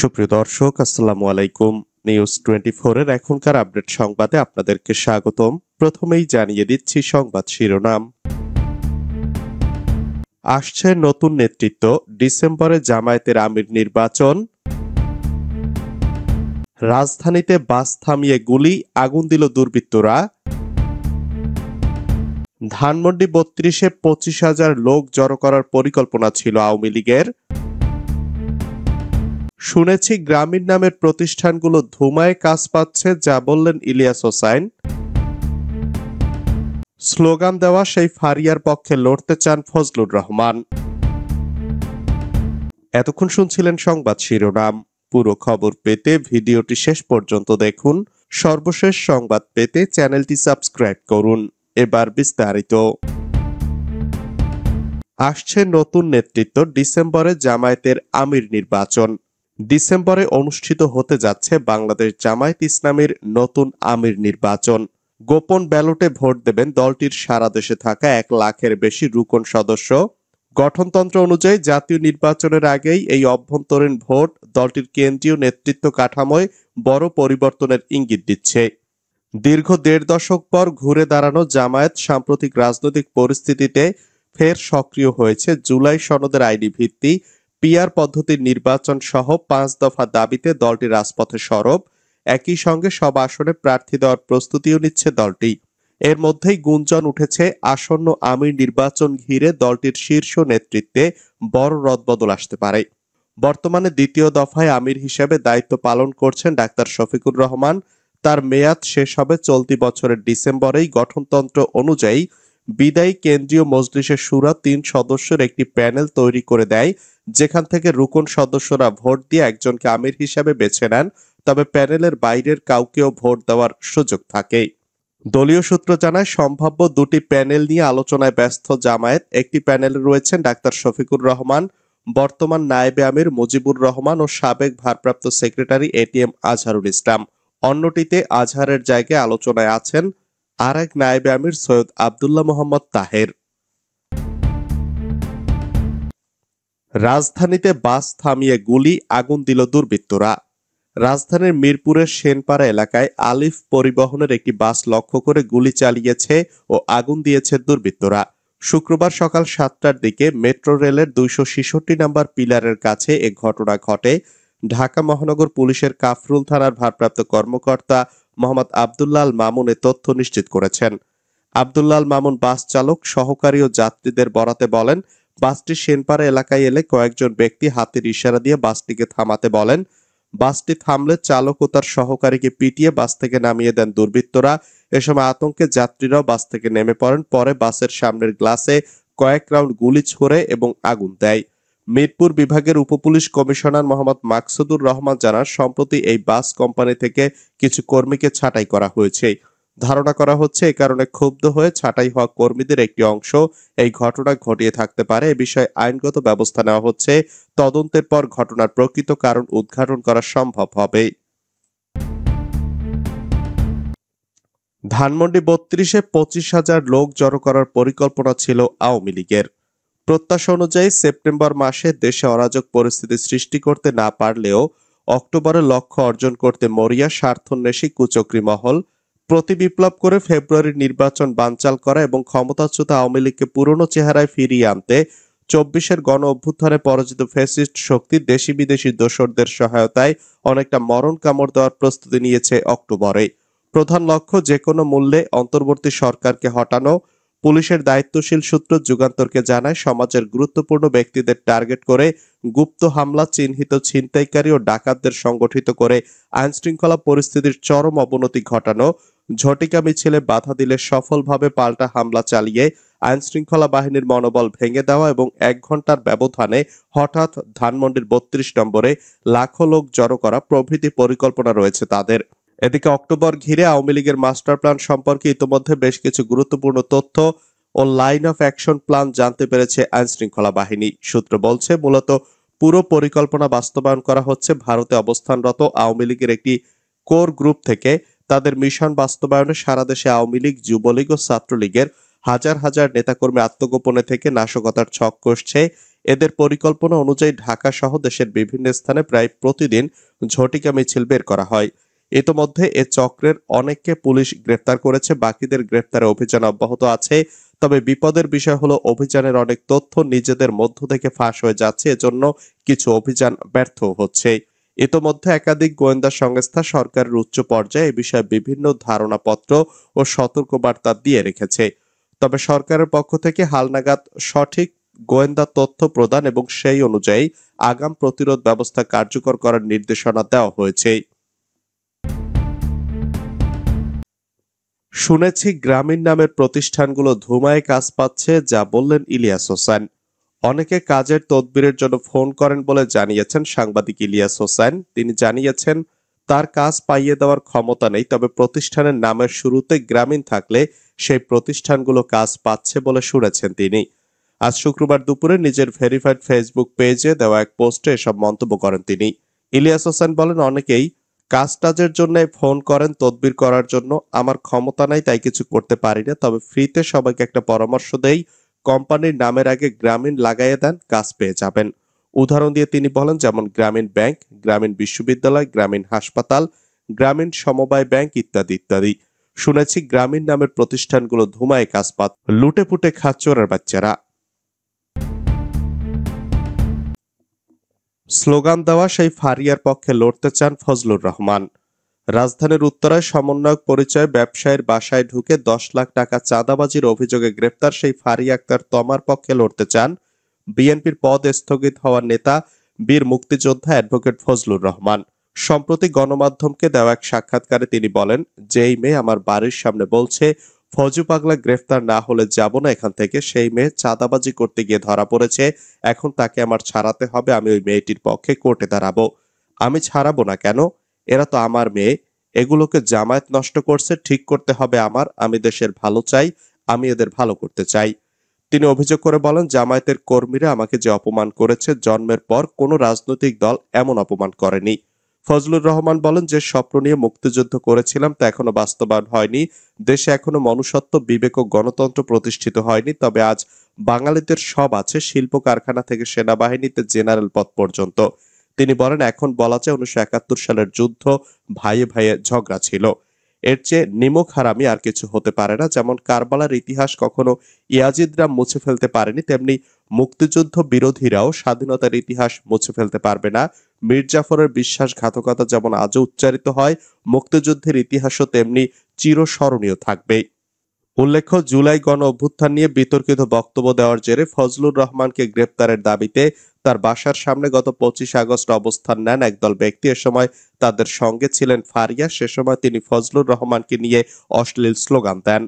সুপ্রিয় দর্শক, আসসালামু আলাইকুম। নিউজ 24 এর এখনকার আপডেট সংবাদে আপনাদেরকে স্বাগতম। প্রথমেই জানিয়ে দিচ্ছি সংবাদ শিরোনাম। আসছে নতুন নেতৃত্ব, ডিসেম্বরে জামায়াতের আমির নির্বাচন। রাজধানীতে বাস থামিয়ে গুলি, আগুন দিল দুর্বৃত্তরা। ধানমন্ডি ৩২-এ ২৫,০০০ লোক জড়ো করার পরিকল্পনা ছিল আওয়ামী লীগের। শুনেছি গ্রামীণ নামের প্রতিষ্ঠানগুলো ধুমায় কাজ পাচ্ছে, যা বললেন ইলিয়াস হোসাইন। স্লোগান দেওয়া সেই ফারিয়ার পক্ষে লড়তে চান ফজলুর রহমান। এতক্ষণ শুনছিলেন সংবাদ শিরোনাম। পুরো খবর পেতে ভিডিওটি শেষ পর্যন্ত দেখুন। সর্বশেষ সংবাদ পেতে চ্যানেলটি সাবস্ক্রাইব করুন। এবার বিস্তারিত। আসছে নতুন নেতৃত্ব, ডিসেম্বরে জামায়াতের আমির নির্বাচন। ডিসেম্বরে অনুষ্ঠিত হতে যাচ্ছে বাংলাদেশ জামায়াত ইসলামীর নতুন আমির নির্বাচন। গোপন ব্যালটে ভোট দেবেন দলটির সারা দেশে থাকা 1 লাখের বেশি রুকন সদস্য। গঠনতন্ত্র অনুযায়ী জাতীয় নির্বাচনের আগেই এই অভ্যন্তরীণ ভোট দলটির কেন্দ্রীয় নেতৃত্ব কাঠামোয় বড় পরিবর্তনের ইঙ্গিত দিচ্ছে। দীর্ঘ 1.5 দশক পর ঘুরে দাঁড়ানো জামায়াত সাম্প্রতিক রাজনৈতিক পরিস্থিতিতে ফের সক্রিয় হয়েছে। জুলাই সনদের আইনি ভিত্তি, পিআর পদ্ধতির নির্বাচন সহ 5 দফা দাবিতে দলটি রাজপথে সরব। একই সঙ্গে সব আসনে প্রার্থী দেওয়ার প্রস্তুতিও নিচ্ছে দলটি। এর মধ্যেই গুঞ্জন উঠেছে আসন্ন আমির নির্বাচন ঘিরে দলটির শীর্ষ নেতৃত্বে বড় রদবদল আসতে পারে। বর্তমানে দ্বিতীয় দফায় আমির হিসেবে দায়িত্ব পালন করছেন ডাক্তার শফিকুর রহমান। তার মেয়াদ শেষ হবে চলতি বছরের ডিসেম্বরেই। গঠনতন্ত্র অনুযায়ী বিদায়ী কেন্দ্রীয় মজলিসের শুরা 3 সদস্যের একটি প্যানেল তৈরি করে দেয়, যেখান থেকে রুকন সদস্যরা ভোট দিয়ে একজনকে আমির হিসাবে বেছে নেন। তবে প্যানেলের বাইরের কাউকেও ভোট দেওয়ার সুযোগ থাকে। দলীয় সূত্র জানায়, সম্ভাব্য 2টি প্যানেল নিয়ে আলোচনায় ব্যস্ত জামায়াত। একটি প্যানেলে রয়েছেন ডাক্তার শফিকুর রহমান, বর্তমান নায়েবে আমির মুজিবুর রহমান ও সাবেক ভারপ্রাপ্ত সেক্রেটারি এটিএম আজহারুল ইসলাম। অন্যটিতে আজহারের জায়গায় আলোচনায় আছেন আরেক নায়েবে আমির সৈয়দ আব্দুল্লাহ মোহাম্মদ তাহের। রাজধানীতে বাস থামিয়ে গুলি, আগুন দিল দুর্বৃত্তরা। রাজধানীর মিরপুরের সেনপাড়া এলাকায় আলিফ পরিবহনের একটি বাস লক্ষ্য করে গুলি চালিয়েছে ও আগুন দিয়েছে দুর্বৃত্তরা। শুক্রবার সকাল 7টার দিকে মেট্রো রেলের 266 নম্বর পিলারের কাছে এ ঘটনা ঘটে। ঢাকা মহানগর পুলিশের কাফরুল থানার ভারপ্রাপ্ত কর্মকর্তা মোহাম্মদ আব্দুল্লাহ আল মামুন এ তথ্য নিশ্চিত করেছেন। আব্দুল্লাহ আল মামুন বাস চালক, সহকারী ও যাত্রীদের বরাতে বলেন, বাসটি সেনপাড়া এলাকায় এলে কয়েকজন ব্যক্তি হাতের ইশারা দিয়ে বাসটিকে থামাতে বলেন। বাসটি থামলে চালক ও তার সহকারীকে পিটিয়ে বাস থেকে নামিয়ে দেন দুর্বৃত্তরা। এ সময় আতঙ্কে যাত্রীরাও বাস থেকে নেমে পড়েন। পরে বাসের সামনের গ্লাসে কয়েক রাউন্ড গুলি ছোড়ে এবং আগুন দেয়। মিরপুর বিভাগের উপপুলিশ কমিশনার মোহাম্মদ মাকসুদুর রহমান জানান, সম্প্রতি এই বাস কোম্পানি থেকে কিছু কর্মীকে ছাঁটাই করা হয়েছে। ধারণা করা হচ্ছে এ কারণে ক্ষুব্ধ হয়ে ছাঁটাই হওয়া কর্মীদের একটি অংশ এই ঘটনা ঘটিয়ে থাকতে পারে। এ বিষয়ে আইনগত ব্যবস্থা নেওয়া হচ্ছে। তদন্তের পর ঘটনার প্রকৃত কারণ উদ্ঘাটন করা সম্ভব হবে। ধানমন্ডি ৩২-এ ২৫,০০০ লোক জড়ো করার পরিকল্পনা ছিল আওয়ামী লীগের। প্রত্যাশা অনুযায়ী সেপ্টেম্বর মাসে দেশে অরাজক পরিস্থিতি সৃষ্টি করতে না পারলেও অক্টোবরে লক্ষ্য অর্জন করতে মরিয়া স্বার্থন্বেষী কুচক্রী মহল। প্রতি বিপ্লব করে ফেব্রুয়ারির নির্বাচন বানচাল করা এবং ক্ষমতাচ্যুত আওয়ামী লীগকে পুরনো চেহারায় ফিরিয়ে আনতে ২৪-এর গণ অভ্যুত্থানে পরাজিত ফ্যাসিস্ট শক্তি দেশি বিদেশি দোসরদের সহায়তায় অনেকটা মরণ কামড় দেওয়ার প্রস্তুতি নিয়েছে অক্টোবরে। প্রধান লক্ষ্য যেকোনো মূল্যে অন্তর্বর্তী সরকারকে হটানো। পুলিশের দায়িত্বশীল সূত্র যুগান্তরকে জানায়, সমাজের গুরুত্বপূর্ণ ব্যক্তিদের টার্গেট করে গুপ্ত হামলা, চিহ্নিত ছিনতাইকারী ও ডাকাতদের সংগঠিত করে আইনশৃঙ্খলা পরিস্থিতির চরম অবনতি ঘটানো, ঝটিকা মিছিলে বাধা দিলে সফলভাবে পাল্টা হামলা চালিয়ে আইনশৃঙ্খলা বাহিনীর মনোবল ভেঙে দেওয়া এবং 1 ঘন্টার ব্যবধানে হঠাৎ ধানমন্ডির 32 নম্বরে লাখো লোক জড়ো করা প্রভৃতি পরিকল্পনা রয়েছে তাদের। এদিকে অক্টোবর ঘিরে আওয়ামী লীগের মাস্টার প্ল্যান সম্পর্কে ইতোমধ্যে বেশ কিছু গুরুত্বপূর্ণ তথ্য ও লাইন অফ অ্যাকশন প্ল্যান জানতে পেরেছে আইনশৃঙ্খলা বাহিনী। সূত্র বলছে, মূলত পুরো পরিকল্পনা বাস্তবায়ন করা হচ্ছে ভারতে অবস্থানরত আওয়ামী লীগের একটি কোর গ্রুপ থেকে। তাদের মিশন বাস্তবায়নে সারা দেশে আওয়ামী লীগ, যুবলীগ ও ছাত্রলীগের হাজার হাজার নেতাকর্মী আত্মগোপনে থেকে নাশকতার ছক কষছে। এদের পরিকল্পনা অনুযায়ী ঢাকা সহ দেশের বিভিন্ন স্থানে প্রায় প্রতিদিন ঝটিকা মিছিল বের করা হয়। ইতোমধ্যে এ চক্রের অনেককে পুলিশ গ্রেফতার করেছে, বাকিদের গ্রেফতারে অভিযান অব্যাহত আছে। তবে বিপদের বিষয় হলো অভিযানের অনেক তথ্য নিজেদের মধ্য থেকে ফাঁস হয়ে যাচ্ছে, এজন্য কিছু অভিযান ব্যর্থ হচ্ছে। ইতোমধ্যে একাধিক গোয়েন্দা সংস্থা সরকারের উচ্চ পর্যায়ে এ বিষয়ে বিভিন্ন ধারণাপত্র ও সতর্কবার্তা দিয়ে রেখেছে। তবে সরকারের পক্ষ থেকে হালনাগাদ সঠিক গোয়েন্দা তথ্য প্রদান এবং সেই অনুযায়ী আগাম প্রতিরোধ ব্যবস্থা কার্যকর করার নির্দেশনা দেওয়া হয়েছে। শুনেছি গ্রামীণ নামের প্রতিষ্ঠানগুলো ধুমায় কাজ পাচ্ছে, যা বললেন ইলিয়াস হোসেন। অনেকে কাজের তদবিরের জন্য ফোন করেন বলে জানিয়েছেন সাংবাদিক ইলিয়াস হোসেন। তিনি জানিয়েছেন তার কাজ পাইয়ে দেওয়ার ক্ষমতা নেই, তবে প্রতিষ্ঠানের নামের শুরুতে গ্রামীণ থাকলে সেই প্রতিষ্ঠানগুলো কাজ পাচ্ছে বলে শুনেছেন তিনি। আজ শুক্রবার দুপুরে নিজের ভেরিফাইড ফেসবুক পেজে দেওয়া এক পোস্টে এসব মন্তব্য করেন তিনি। ইলিয়াস হোসেন বলেন, অনেকেই কাজটাজের জন্য ফোন করেন তদবির করার জন্য। আমার ক্ষমতা নাই, তাই কিছু করতে পারি না, তবে ফ্রিতে সবাইকে একটা পরামর্শ দেই, কোম্পানির নামের আগে গ্রামীণ লাগাইয়ে দেন, কাজ পেয়ে যাবেন। উদাহরণ দিয়ে তিনি বলেন, যেমন গ্রামীণ ব্যাংক, গ্রামীণ বিশ্ববিদ্যালয়, গ্রামীণ হাসপাতাল, গ্রামীণ সমবায় ব্যাংক ইত্যাদি ইত্যাদি। শুনেছি গ্রামীণ নামের প্রতিষ্ঠানগুলো ধুমায় কাজ পাত, লুটে পুটে খাচ্চোরের বাচ্চারা। স্লোগান দেওয়া সেই ফারিয়ার পক্ষে লড়তে চান ফজলুর রহমান। রাজধানীর উত্তরায় সমন্বয়ক পরিচয়ে ব্যবসায়ীর বাসায় ঢুকে 10 লাখ টাকা চাঁদাবাজির অভিযোগে গ্রেপ্তার সেই ফারিয়া আক্তার তমার পক্ষে লড়তে চান বিএনপির পদ স্থগিত হওয়ার নেতা বীর মুক্তিযোদ্ধা অ্যাডভোকেট ফজলুর রহমান। সম্প্রতি গণমাধ্যমকে দেওয়া এক সাক্ষাৎকারে তিনি বলেন, যেই মেয়ে আমার বাড়ির সামনে বলছে ফজু পাগলা গ্রেফতার না হলে যাব না এখান থেকে, সেই মেয়ে চাঁদাবাজি করতে গিয়ে ধরা পড়েছে, এখন তাকে আমার ছাড়াতে হবে। আমি ওই মেয়েটির পক্ষে কোর্টে দাঁড়াবো। আমি ছাড়াবো না কেন? এরা তো আমার মেয়ে। এগুলোকে জামায়াত নষ্ট করছে, ঠিক করতে হবে আমার। আমি দেশের ভালো চাই, আমি এদের ভালো করতে চাই। তিনি অভিযোগ করে বলেন, জামায়াতের কর্মীরা আমাকে যে অপমান করেছে, জন্মের পর কোনো রাজনৈতিক দল এমন অপমান করেনি। ফজলুর রহমান বলেন, যে স্বপ্ন নিয়ে মুক্তিযুদ্ধ করেছিলাম তা এখনো বাস্তবায়ন হয়নি। দেশে এখনো মনুষ্যত্ব, বিবেক ও গণতন্ত্র প্রতিষ্ঠিত হয়নি। তবে আজ বাঙালিদের সব আছে, শিল্প কারখানা থেকে সেনাবাহিনীতে জেনারেল পদ পর্যন্ত। তিনি বলেন, এখন বলা যায় 1971 সালের যুদ্ধ ভাইয়ে ভাইয়ে ঝগড়া ছিল। এর চেয়ে নিমক হারামি আর কিছু হতে পারে না। যেমন কারবালার ইতিহাস কখনো ইয়াজিদরা মুছে ফেলতে পারেনি, তেমনি মুক্তিযুদ্ধ বিরোধীরাও স্বাধীনতার ইতিহাস মুছে ফেলতে পারবে না। মীর জাফরের বিশ্বাসঘাতকতা যেমন আজও উচ্চারিত হয়, মুক্তিযুদ্ধের ইতিহাসও তেমনি চিরস্মরণীয় থাকবে। উল্লেখ্য, জুলাই গণ অভ্যুত্থান নিয়ে বিতর্কিত বক্তব্য দেওয়ার জেরে ফজলুর রহমানকে গ্রেপ্তারের দাবিতে তার বাসার সামনে গত 25 আগস্ট অবস্থান নেন একদল ব্যক্তি। এ সময় তাদের সঙ্গে ছিলেন ফারিয়া। সে সময় তিনি ফজলুর রহমানকে নিয়ে অশ্লীল স্লোগান দেন।